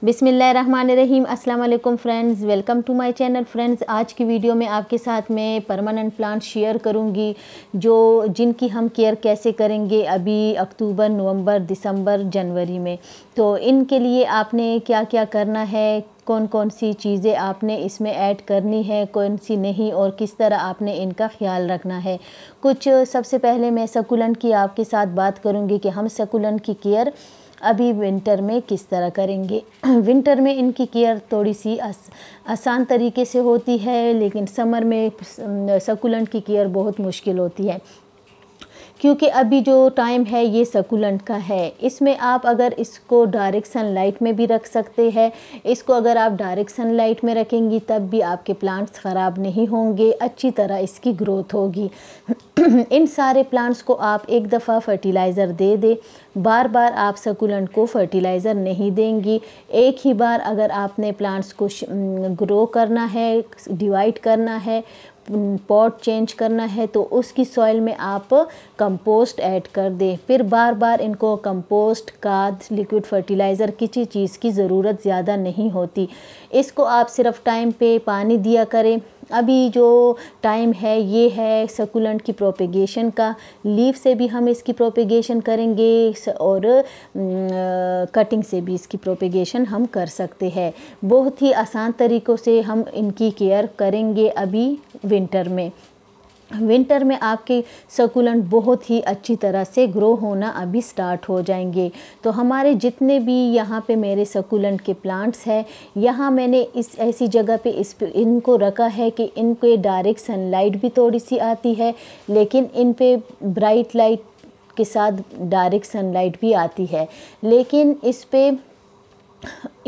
बिस्मिल्लाहिर्रहमानिर्रहीम। अस्सलाम वालेकुम friends, welcome to my channel. Friends, आज की वीडियो में आपके साथ में परमानेंट प्लांट शेयर करूंगी जिनकी हम केयर कैसे करेंगे अभी अक्टूबर, नवंबर, दिसंबर, जनवरी में। तो इनके लिए आपने क्या क्या करना है, कौन कौन सी चीज़ें आपने इसमें ऐड करनी है, कौन सी नहीं, और किस तरह आपने इनका ख्याल रखना है। सबसे पहले मैं सकुलेंट की आपके साथ बात करूंगी कि हम सकुलेंट की केयर अभी विंटर में किस तरह करेंगे। विंटर में इनकी केयर थोड़ी सी आसान तरीके से होती है, लेकिन समर में सकुलेंट की केयर बहुत मुश्किल होती है, क्योंकि अभी जो टाइम है ये सकुलेंट का है। इसमें आप अगर इसको डायरेक्ट सनलाइट में भी रख सकते हैं। इसको अगर आप डायरेक्ट सनलाइट में रखेंगी तब भी आपके प्लांट्स ख़राब नहीं होंगे, अच्छी तरह इसकी ग्रोथ होगी। इन सारे प्लांट्स को आप एक दफ़ा फर्टिलाइज़र दे दें। बार बार आप सकुलेंट को फर्टिलाइज़र नहीं देंगी। एक ही बार अगर आपने प्लांट्स को ग्रो करना है, डिवाइड करना है, पॉट चेंज करना है, तो उसकी सॉइल में आप कंपोस्ट ऐड कर दें। फिर बार बार इनको कंपोस्ट, खाद, लिक्विड फर्टिलाइज़र किसी चीज़ की ज़रूरत ज़्यादा नहीं होती। इसको आप सिर्फ टाइम पे पानी दिया करें। अभी जो टाइम है ये है सकुलेंट की प्रोपेगेशन का। लीफ से भी हम इसकी प्रोपेगेशन करेंगे और कटिंग से भी इसकी प्रोपेगेशन हम कर सकते हैं। बहुत ही आसान तरीक़ों से हम इनकी केयर करेंगे अभी विंटर में। विंटर में आपके सकुलेंट बहुत ही अच्छी तरह से ग्रो होना अभी स्टार्ट हो जाएंगे। तो हमारे जितने भी यहाँ पे मेरे सकुलेंट के प्लांट्स हैं, यहाँ मैंने इस ऐसी जगह पे इनको रखा है कि इन पे डायरेक्ट सनलाइट भी थोड़ी सी आती है, लेकिन इन पे ब्राइट लाइट के साथ डायरेक्ट सनलाइट भी आती है। लेकिन इस पे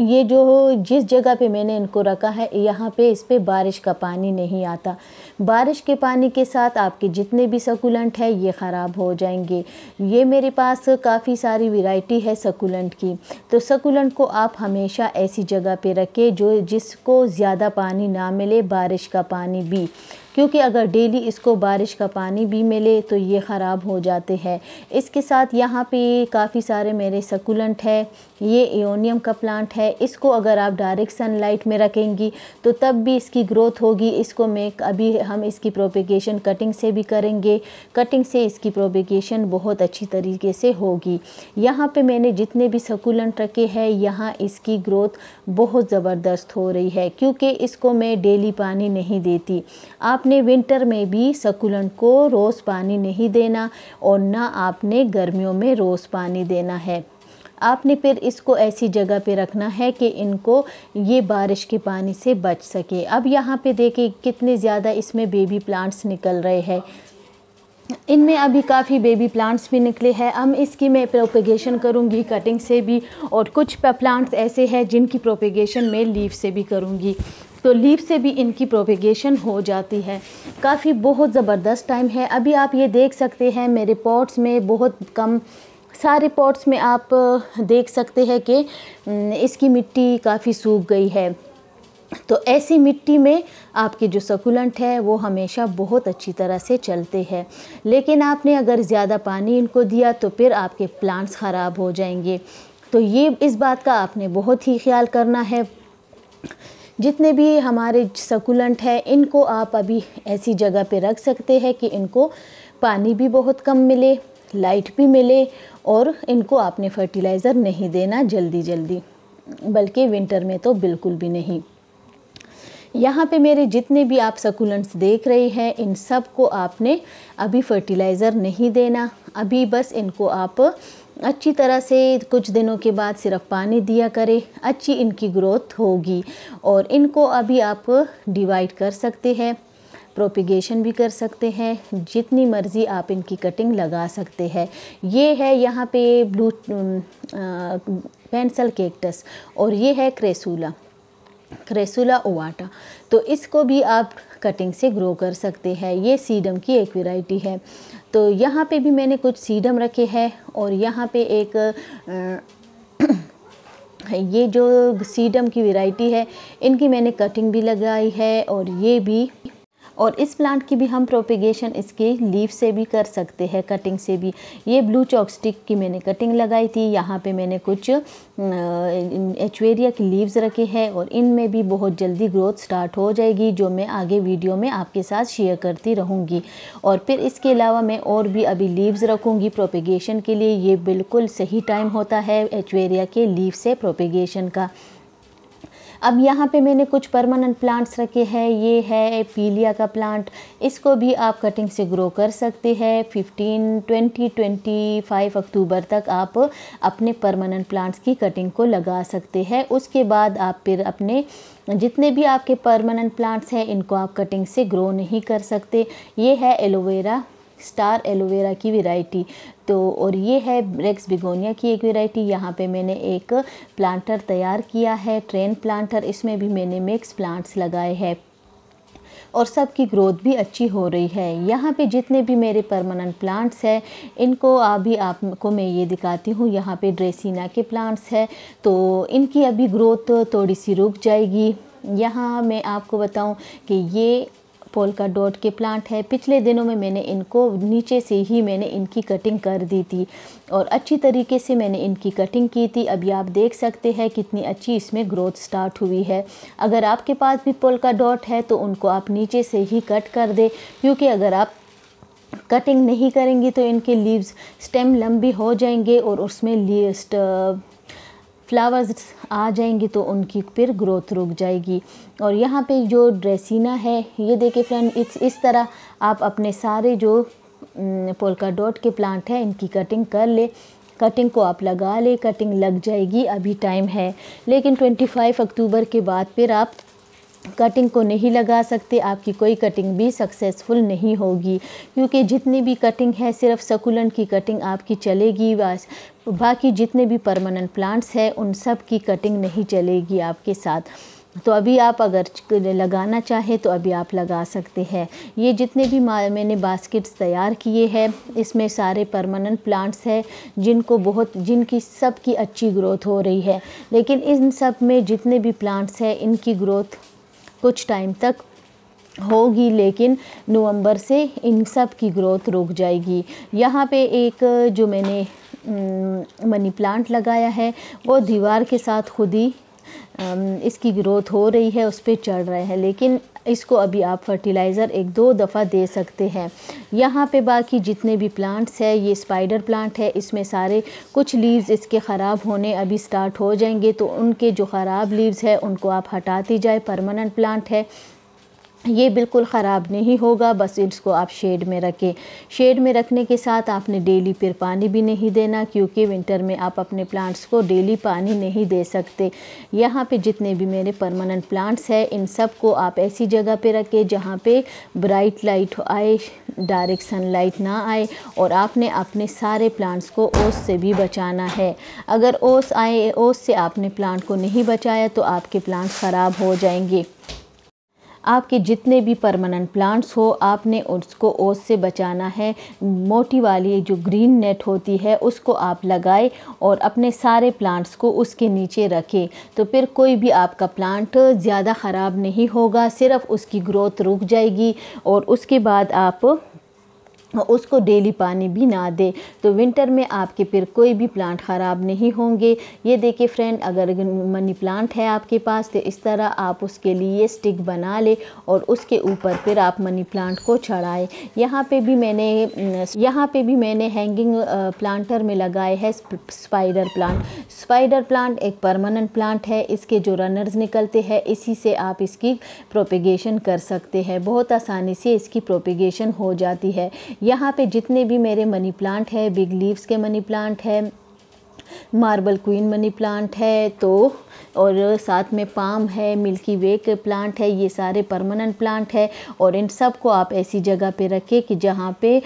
ये जो जिस जगह पे मैंने इनको रखा है, यहाँ पे इस पे बारिश का पानी नहीं आता। बारिश के पानी के साथ आपके जितने भी सकुलेंट है ये ख़राब हो जाएंगे। ये मेरे पास काफ़ी सारी वैरायटी है सकुलेंट की। तो सकुलेंट को आप हमेशा ऐसी जगह पे रखें जिसको ज़्यादा पानी ना मिले, बारिश का पानी भी, क्योंकि अगर डेली इसको बारिश का पानी भी मिले तो ये ख़राब हो जाते हैं। इसके साथ यहाँ पे काफ़ी सारे मेरे सकुलेंट है। ये एओनियम का प्लांट है। इसको अगर आप डायरेक्ट सनलाइट में रखेंगी तो तब भी इसकी ग्रोथ होगी। इसको अभी हम इसकी प्रोपेगेशन कटिंग से भी करेंगे। कटिंग से इसकी प्रोपेगेशन बहुत अच्छी तरीके से होगी। यहाँ पे मैंने जितने भी सकुलेंट रखे हैं, यहाँ इसकी ग्रोथ बहुत ज़बरदस्त हो रही है, क्योंकि इसको मैं डेली पानी नहीं देती। आपने विंटर में भी सकुलेंट को रोज़ पानी नहीं देना, और ना आपने गर्मियों में रोज़ पानी देना है। आपने फिर इसको ऐसी जगह पे रखना है कि इनको ये बारिश के पानी से बच सके। अब यहाँ पे देखिए कितने ज़्यादा इसमें बेबी प्लांट्स निकल रहे हैं। इनमें अभी काफ़ी बेबी प्लांट्स भी निकले हैं। हम इसकी मैं प्रोपेगेशन करूँगी कटिंग से भी, और कुछ प्लांट्स ऐसे हैं जिनकी प्रोपेगेशन मैं लीफ से भी करूँगी। तो लीफ से भी इनकी प्रोपेगेशन हो जाती है। काफ़ी बहुत ज़बरदस्त टाइम है। अभी आप ये देख सकते हैं मेरे पॉट्स में बहुत कम, सारे पॉट्स में आप देख सकते हैं कि इसकी मिट्टी काफ़ी सूख गई है। तो ऐसी मिट्टी में आपके जो सकुलेंट है वो हमेशा बहुत अच्छी तरह से चलते हैं। लेकिन आपने अगर ज़्यादा पानी इनको दिया तो फिर आपके प्लांट्स ख़राब हो जाएंगे। तो ये इस बात का आपने बहुत ही ख्याल करना है। जितने भी हमारे सकुलेंट है इनको आप अभी ऐसी जगह पे रख सकते हैं कि इनको पानी भी बहुत कम मिले, लाइट भी मिले, और इनको आपने फर्टिलाइज़र नहीं देना जल्दी, बल्कि विंटर में तो बिल्कुल भी नहीं। यहाँ पे मेरे जितने भी आप सकुलेंट्स देख रहे हैं, इन सब को आपने अभी फर्टिलाइज़र नहीं देना। अभी बस इनको आप अच्छी तरह से कुछ दिनों के बाद सिर्फ पानी दिया करें, अच्छी इनकी ग्रोथ होगी। और इनको अभी आप डिवाइड कर सकते हैं, प्रोपेगेशन भी कर सकते हैं, जितनी मर्ज़ी आप इनकी कटिंग लगा सकते हैं। ये है यहाँ पे ब्लू पेंसिल कैक्टस, और ये है क्रेसुला ओवाटा। तो इसको भी आप कटिंग से ग्रो कर सकते हैं। ये सीडम की एक वैरायटी है। तो यहाँ पे भी मैंने कुछ सीडम रखे हैं, और यहाँ पे एक ये जो सीडम की वैरायटी है इनकी मैंने कटिंग भी लगाई है, और इस प्लांट की भी हम प्रोपेगेशन इसके लीफ से भी कर सकते हैं, कटिंग से भी। ये ब्लू चॉक स्टिक की मैंने कटिंग लगाई थी। यहाँ पे मैंने कुछ एचवेरिया की लीव्स रखे हैं और इनमें भी बहुत जल्दी ग्रोथ स्टार्ट हो जाएगी, जो मैं आगे वीडियो में आपके साथ शेयर करती रहूँगी। और फिर इसके अलावा मैं और भी अभी लीव्स रखूँगी प्रोपेगेशन के लिए। ये बिल्कुल सही टाइम होता है एचवेरिया के लीव से प्रोपेगेशन का। अब यहाँ पे मैंने कुछ परमानेंट प्लांट्स रखे हैं। ये है पीलिया का प्लांट, इसको भी आप कटिंग से ग्रो कर सकते हैं। 25 अक्टूबर तक आप अपने परमानेंट प्लांट्स की कटिंग को लगा सकते हैं। उसके बाद आप फिर अपने जितने भी आपके परमानेंट प्लांट्स हैं इनको आप कटिंग से ग्रो नहीं कर सकते। ये है एलोवेरा, स्टार एलोवेरा की वैरायटी। तो और ये है रेक्स बिगोनिया की एक वैरायटी। यहाँ पे मैंने एक प्लांटर तैयार किया है, ट्रेन प्लांटर। इसमें भी मैंने मिक्स प्लांट्स लगाए हैं और सबकी ग्रोथ भी अच्छी हो रही है। यहाँ पे जितने भी मेरे परमानेंट प्लांट्स हैं इनको अभी आपको मैं ये दिखाती हूँ। यहाँ पे ड्रेसिना के प्लांट्स हैं, तो इनकी अभी ग्रोथ थोड़ी सी रुक जाएगी। यहाँ मैं आपको बताऊँ कि ये पोल्का डॉट के प्लांट है। पिछले दिनों में मैंने इनको नीचे से ही मैंने इनकी कटिंग कर दी थी और अच्छी तरीके से मैंने इनकी कटिंग की थी। अभी आप देख सकते हैं कितनी अच्छी इसमें ग्रोथ स्टार्ट हुई है। अगर आपके पास भी पोल्का डॉट है तो उनको आप नीचे से ही कट कर दें, क्योंकि अगर आप कटिंग नहीं करेंगी तो इनके लीव्स स्टेम लंबी हो जाएंगे और उसमें फ्लावर्स आ जाएंगी तो उनकी फिर ग्रोथ रुक जाएगी। और यहाँ पे जो ड्रेसिना है ये देखिए फ्रेंड, इस तरह आप अपने सारे जो पोल्का डॉट के प्लांट हैं इनकी कटिंग कर ले। कटिंग को आप लगा ले, कटिंग लग जाएगी, अभी टाइम है। लेकिन 25 अक्टूबर के बाद फिर आप कटिंग को नहीं लगा सकते, आपकी कोई कटिंग भी सक्सेसफुल नहीं होगी, क्योंकि जितनी भी कटिंग है सिर्फ सकुलेंट की कटिंग आपकी चलेगी बस। बाकी जितने भी परमानेंट प्लांट्स हैं उन सब की कटिंग नहीं चलेगी आपके साथ। तो अभी आप अगर लगाना चाहें तो अभी आप लगा सकते हैं। ये जितने भी मैंने बास्केट्स तैयार किए हैं इसमें सारे परमानेंट प्लांट्स हैं जिनकी सबकी अच्छी ग्रोथ हो रही है। लेकिन इन सब में जितने भी प्लांट्स हैं इनकी ग्रोथ कुछ टाइम तक होगी, लेकिन नवंबर से इन सब की ग्रोथ रुक जाएगी। यहाँ पे एक जो मैंने मनी प्लांट लगाया है वो दीवार के साथ खुद ही इसकी ग्रोथ हो रही है, उस पर चढ़ रहे हैं, लेकिन इसको अभी आप फर्टिलाइज़र 1-2 दफ़ा दे सकते हैं। यहाँ पे बाकी जितने भी प्लांट्स है, ये स्पाइडर प्लांट है, इसमें सारे कुछ लीव्स इसके ख़राब होने अभी स्टार्ट हो जाएंगे, तो उनके जो ख़राब लीव्स है उनको आप हटाती जाए। परमानेंट प्लांट है, ये बिल्कुल ख़राब नहीं होगा, बस इसको आप शेड में रखें। शेड में रखने के साथ आपने डेली फिर पानी भी नहीं देना, क्योंकि विंटर में आप अपने प्लांट्स को डेली पानी नहीं दे सकते। यहाँ पे जितने भी मेरे परमानेंट प्लांट्स हैं इन सब को आप ऐसी जगह पे रखें जहाँ पे ब्राइट लाइट आए, डायरेक्ट सनलाइट ना आए। और आपने अपने सारे प्लांट्स को ओस से भी बचाना है। अगर ओस आए, ओस से आपने प्लांट को नहीं बचाया तो आपके प्लांट्स ख़राब हो जाएंगे। आपके जितने भी परमानेंट प्लांट्स हो आपने उसको ओस से बचाना है। मोटी वाली जो ग्रीन नेट होती है उसको आप लगाए और अपने सारे प्लांट्स को उसके नीचे रखें, तो फिर कोई भी आपका प्लांट ज़्यादा ख़राब नहीं होगा, सिर्फ उसकी ग्रोथ रुक जाएगी। और उसके बाद आप उसको डेली पानी भी ना दे, तो विंटर में आपके फिर कोई भी प्लांट ख़राब नहीं होंगे। ये देखिए फ्रेंड, अगर मनी प्लांट है आपके पास तो इस तरह आप उसके लिए स्टिक बना ले और उसके ऊपर फिर आप मनी प्लांट को चढ़ाए। यहाँ पे भी मैंने हैंगिंग प्लांटर में लगाए है स्पाइडर प्लांट। स्पाइडर प्लांट एक परमानेंट प्लांट है, इसके जो रनर्स निकलते हैं इसी से आप इसकी प्रोपेगेशन कर सकते हैं। बहुत आसानी से इसकी प्रोपेगेशन हो जाती है। यहाँ पे जितने भी मेरे मनी प्लांट है, बिग लीव्स के मनी प्लांट है, मार्बल क्वीन मनी प्लांट है, तो और साथ में पाम है, मिल्की वे के प्लांट है, ये सारे परमानेंट प्लांट है। और इन सब को आप ऐसी जगह पे रखें कि जहाँ पे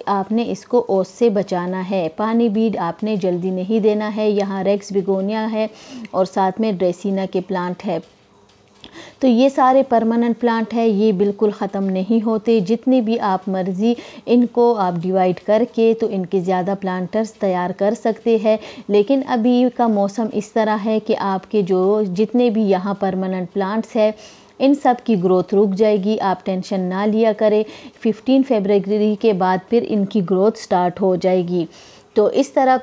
आपने इसको ओस से बचाना है। पानी भी आपने जल्दी नहीं देना है। यहाँ रेक्स बिगोनिया है और साथ में ड्रेसिना के प्लांट है। तो ये सारे परमानेंट प्लांट है, ये बिल्कुल ख़त्म नहीं होते। जितनी भी आप मर्ज़ी इनको आप डिवाइड करके तो इनके ज़्यादा प्लांटर्स तैयार कर सकते हैं। लेकिन अभी का मौसम इस तरह है कि आपके जो जितने भी यहाँ परमानेंट प्लांट्स है इन सब की ग्रोथ रुक जाएगी। आप टेंशन ना लिया करें, 15 फरवरी के बाद फिर इनकी ग्रोथ स्टार्ट हो जाएगी। तो इस तरह,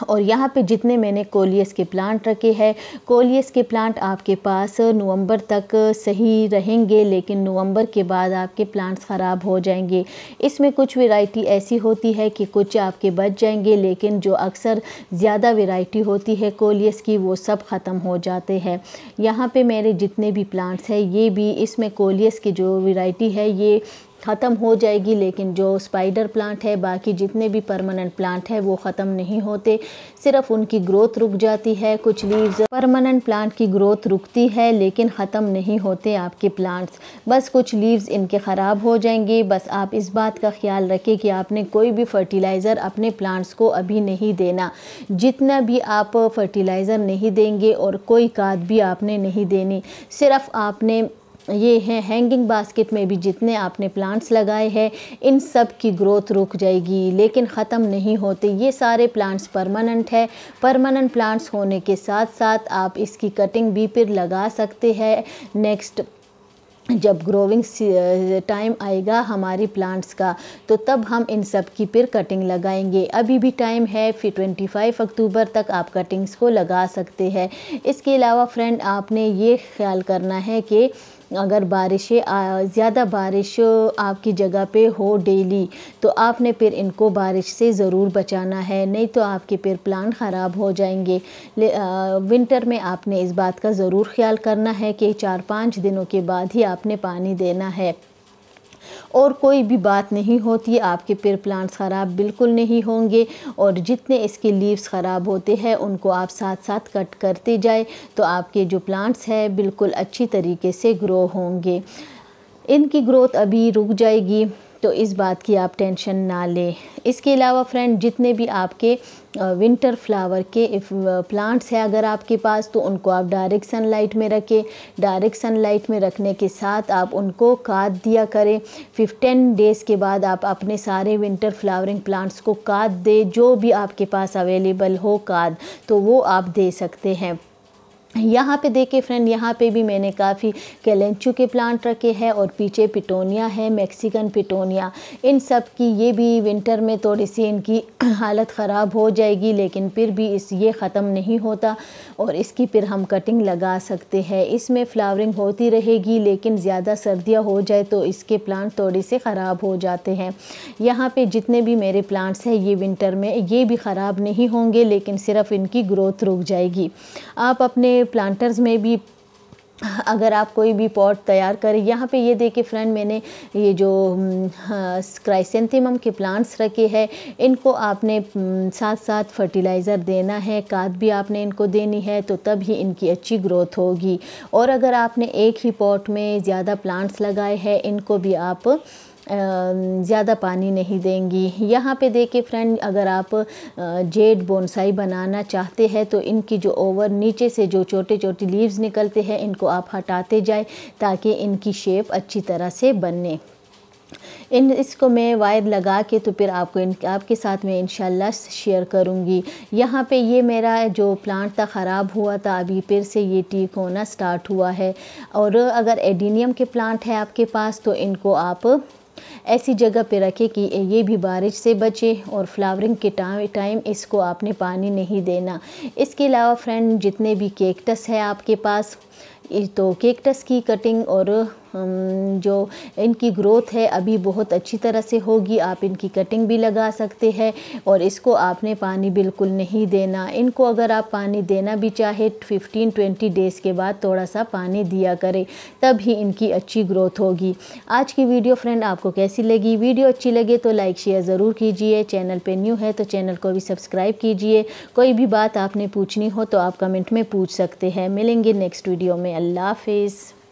और यहाँ पे जितने मैंने कोलियस के प्लांट रखे हैं, कोलियस के प्लांट आपके पास नवंबर तक सही रहेंगे, लेकिन नवंबर के बाद आपके प्लांट्स ख़राब हो जाएंगे। इसमें कुछ वैरायटी ऐसी होती है कि कुछ आपके बच जाएंगे, लेकिन जो अक्सर ज़्यादा वैरायटी होती है कोलियस की वो सब ख़त्म हो जाते हैं। यहाँ पे मेरे जितने भी प्लांट्स हैं ये भी, इसमें कोलियस की जो वैरायटी है ये ख़त्म हो जाएगी, लेकिन जो स्पाइडर प्लांट है, बाकी जितने भी परमानेंट प्लांट है वो ख़त्म नहीं होते, सिर्फ उनकी ग्रोथ रुक जाती है। कुछ लीव्स, परमानेंट प्लांट की ग्रोथ रुकती है लेकिन ख़त्म नहीं होते आपके प्लांट्स, बस कुछ लीव्स इनके ख़राब हो जाएंगे। बस आप इस बात का ख्याल रखें कि आपने कोई भी फर्टिलाइज़र अपने प्लांट्स को अभी नहीं देना। जितना भी आप फर्टिलाइज़र नहीं देंगे और कोई खाद भी आपने नहीं देनी, सिर्फ आपने ये है हैंगिंग बास्केट में भी जितने आपने प्लांट्स लगाए हैं इन सब की ग्रोथ रुक जाएगी, लेकिन ख़त्म नहीं होते। ये सारे प्लांट्स परमानेंट है। परमानेंट प्लांट्स होने के साथ साथ आप इसकी कटिंग भी फिर लगा सकते हैं नेक्स्ट जब ग्रोविंग टाइम आएगा हमारी प्लांट्स का, तो तब हम इन सब की फिर कटिंग लगाएंगे। अभी भी टाइम है, फिर 25 अक्टूबर तक आप कटिंग्स को लगा सकते हैं। इसके अलावा फ्रेंड आपने ये ख्याल करना है कि अगर बारिशें ज़्यादा बारिश आपकी जगह पे हो डेली, तो आपने फिर इनको बारिश से ज़रूर बचाना है, नहीं तो आपके फिर प्लांट ख़राब हो जाएंगे। विंटर में आपने इस बात का ज़रूर ख्याल करना है कि 4-5 दिनों के बाद ही आपने पानी देना है, और कोई भी बात नहीं होती, आपके फिर प्लांट्स ख़राब बिल्कुल नहीं होंगे। और जितने इसके लीव्स ख़राब होते हैं उनको आप साथ साथ कट करते जाए, तो आपके जो प्लांट्स हैं बिल्कुल अच्छी तरीके से ग्रो होंगे। इनकी ग्रोथ अभी रुक जाएगी, तो इस बात की आप टेंशन ना लें। इसके अलावा फ्रेंड जितने भी आपके विंटर फ्लावर के प्लांट्स हैं अगर आपके पास, तो उनको आप डायरेक्ट सनलाइट में रखें। डायरेक्ट सनलाइट में रखने के साथ आप उनको खाद दिया करें। 15 डेज़ के बाद आप अपने सारे विंटर फ्लावरिंग प्लांट्स को खाद दें, जो भी आपके पास अवेलेबल हो खाद, तो वो आप दे सकते हैं। यहाँ पे देखिए फ्रेंड, यहाँ पे भी मैंने काफ़ी कैलेंचू के प्लांट रखे हैं, और पीछे पिटोनिया है, मैक्सिकन पिटोनिया। इन सब की ये भी विंटर में थोड़ी सी इनकी हालत ख़राब हो जाएगी, लेकिन फिर भी ये ख़त्म नहीं होता, और इसकी फिर हम कटिंग लगा सकते हैं। इसमें फ्लावरिंग होती रहेगी, लेकिन ज़्यादा सर्दियाँ हो जाए तो इसके प्लांट थोड़े से ख़राब हो जाते हैं। यहाँ पे जितने भी मेरे प्लांट्स हैं ये विंटर में ये भी ख़राब नहीं होंगे, लेकिन सिर्फ इनकी ग्रोथ रुक जाएगी। आप अपने प्लांटर्स में भी अगर आप कोई भी पॉट तैयार करें, यहाँ पे ये देखिए फ्रेंड, मैंने ये जो क्राइसेंथेमम के प्लांट्स रखे हैं, इनको आपने साथ साथ फर्टिलाइज़र देना है, खाद भी आपने इनको देनी है, तो तब ही इनकी अच्छी ग्रोथ होगी। और अगर आपने एक ही पॉट में ज़्यादा प्लांट्स लगाए हैं, इनको भी आप ज़्यादा पानी नहीं देंगी। यहाँ पे देखिए फ्रेंड, अगर आप जेड बोनसाई बनाना चाहते हैं तो इनकी जो ओवर नीचे से जो छोटे छोटे लीव्स निकलते हैं इनको आप हटाते जाए, ताकि इनकी शेप अच्छी तरह से बने। इसको मैं वायर लगा के तो फिर आपके साथ में इंशाल्लाह शेयर करूँगी। यहाँ पे ये मेरा जो प्लांट था ख़राब हुआ था, अभी फिर से ये ठीक होना स्टार्ट हुआ है। और अगर एडीनियम के प्लांट है आपके पास, तो इनको आप ऐसी जगह पे रखें कि ये भी बारिश से बचे, और फ्लावरिंग के टाइम इसको आपने पानी नहीं देना। इसके अलावा फ्रेंड जितने भी केक्टस है आपके पास, तो केक्टस की कटिंग और जो इनकी ग्रोथ है अभी बहुत अच्छी तरह से होगी। आप इनकी कटिंग भी लगा सकते हैं, और इसको आपने पानी बिल्कुल नहीं देना। इनको अगर आप पानी देना भी चाहे 15-20 डेज़ के बाद थोड़ा सा पानी दिया करें, तब ही इनकी अच्छी ग्रोथ होगी। आज की वीडियो फ्रेंड आपको कैसी लगी? वीडियो अच्छी लगे तो लाइक शेयर ज़रूर कीजिए। चैनल पे न्यू है तो चैनल को भी सब्सक्राइब कीजिए। कोई भी बात आपने पूछनी हो तो आप कमेंट में पूछ सकते हैं। मिलेंगे नेक्स्ट वीडियो में। अल्लाह हाफिज़।